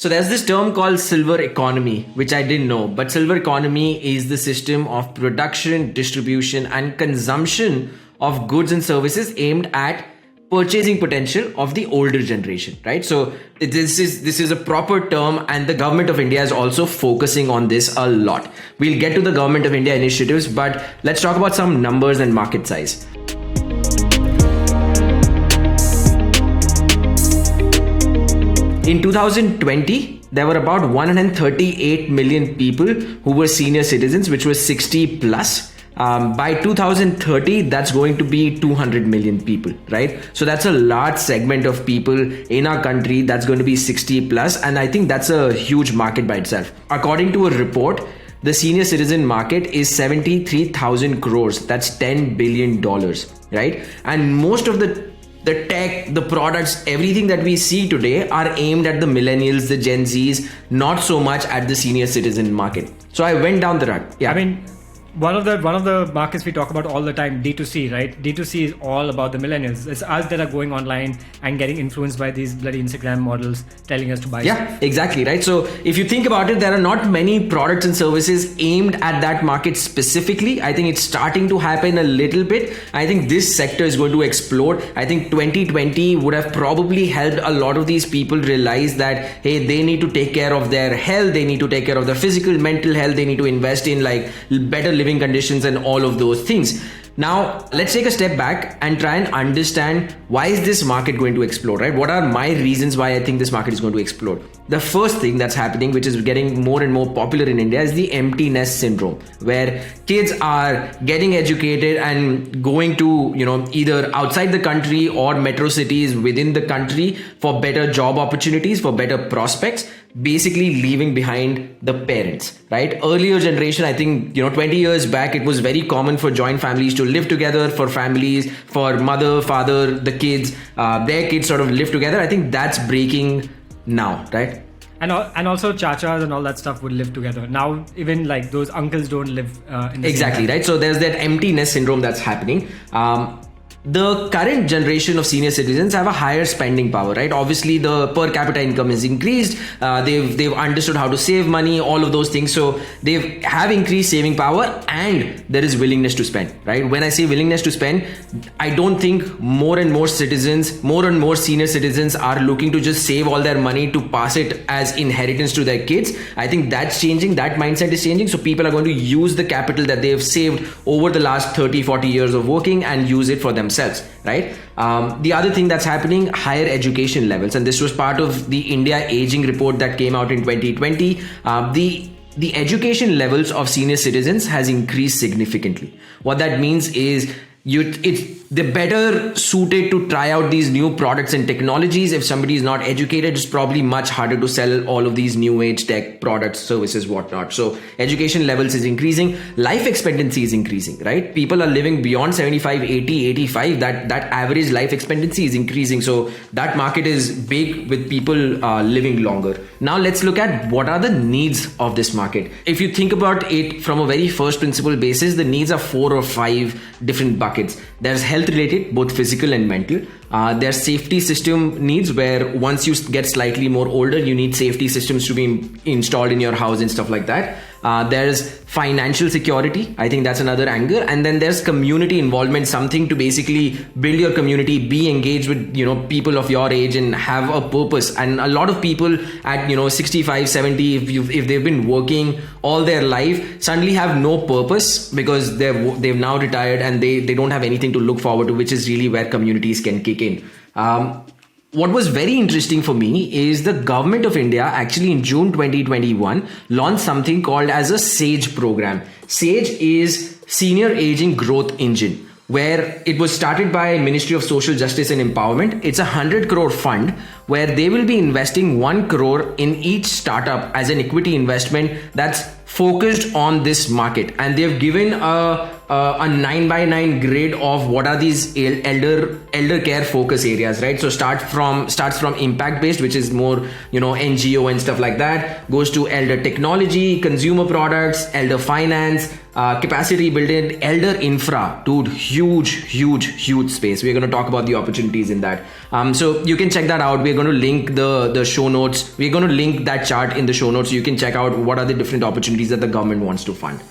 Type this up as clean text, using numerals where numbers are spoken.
So there's this term called silver economy, which I didn't know, but silver economy is the system of production, distribution, and consumption of goods and services aimed at purchasing potential of the older generation, right? So this is a proper term, and the government of India is also focusing on this a lot. We'll get to the government of India initiatives, but let's talk about some numbers and market size. In 2020, there were about 138 million people who were senior citizens, which was 60 plus. By 2030, that's going to be 200 million people, right? So that's a large segment of people in our country that's going to be 60 plus. And I think that's a huge market by itself. According to a report, the senior citizen market is 73,000 crores. That's $10 billion, right? And most of the tech, the products, everything that we see today are aimed at the millennials, the Gen Zs, not so much at the senior citizen market. So I went down the route. Yeah. I mean, one of the markets we talk about all the time, D2C, right? D2C is all about the millennials. It's us that are going online and getting influenced by these bloody Instagram models telling us to buy stuff. Yeah, exactly, right? So if you think about it, there are not many products and services aimed at that market specifically. I think it's starting to happen a little bit. I think this sector is going to explode. I think 2020 would have probably helped a lot of these people realize that, hey, they need to take care of their health. They need to take care of their physical, mental health. They need to invest in like better living conditions and all of those things. Now, let's take a step back and try and understand, why is this market going to explode, right? What are my reasons why I think this market is going to explode? The first thing that's happening, which is getting more and more popular in India, is the empty nest syndrome, where kids are getting educated and going to, either outside the country or metro cities within the country for better job opportunities, for better prospects, basically leaving behind the parents, right? Earlier generation, I think, 20 years back, it was very common for joint families to live together, for families, for mother, father, the kids, their kids sort of live together. I think that's breaking now, right? And also chachas and all that stuff would live together. Now, even like those uncles don't live in the exactly, right? So there's that empty nest syndrome that's happening. The current generation of senior citizens have a higher spending power, right? Obviously, the per capita income has increased. They've understood how to save money, all of those things. So they have increased saving power, and there is willingness to spend, right? When I say willingness to spend, I don't think more and more senior citizens are looking to just save all their money to pass it as inheritance to their kids. I think that's changing. That mindset is changing. So people are going to use the capital that they've saved over the last 30, 40 years of working and use it for themselves, right? The other thing that's happening, higher education levels, and this was part of the India Aging report that came out in 2020. The education levels of senior citizens has increased significantly. What that means is they're better suited to try out these new products and technologies. If somebody is not educated, it's probably much harder to sell all of these new age tech products, services, whatnot. So education levels is increasing. Life expectancy is increasing, right? People are living beyond 75, 80, 85. That average life expectancy is increasing. So that market is big, with people living longer. Now let's look at what are the needs of this market. If you think about it from a very first principle basis, the needs are 4 or 5 different buckets. There's health related, both physical and mental. There's safety system needs, where once you get slightly more older, you need safety systems to be installed in your house and stuff like that. There's financial security. I think that's another angle. And then there's community involvement, something to basically build your community, be engaged with, people of your age and have a purpose. And a lot of people at, 65, 70, if they've been working all their life, suddenly have no purpose because they've now retired and they don't have anything to look forward to, which is really where communities can kick in. What was very interesting for me is the government of India actually in June 2021 launched something called as a SAGE program. SAGE is Senior Aging Growth Engine, where it was started by Ministry of Social Justice and Empowerment. It's a 100 crore fund where they will be investing 1 crore in each startup as an equity investment that's focused on this market. And they've given a a 9x9 grid of what are these elder care focus areas, right? So starts from impact based, which is more, NGO and stuff like that, goes to elder technology, consumer products, elder finance, capacity building, elder infra. Dude, huge space. We're going to talk about the opportunities in that. So you can check that out. We're going to link the show notes. We're going to link that chart in the show notes so you can check out what are the different opportunities that the government wants to fund.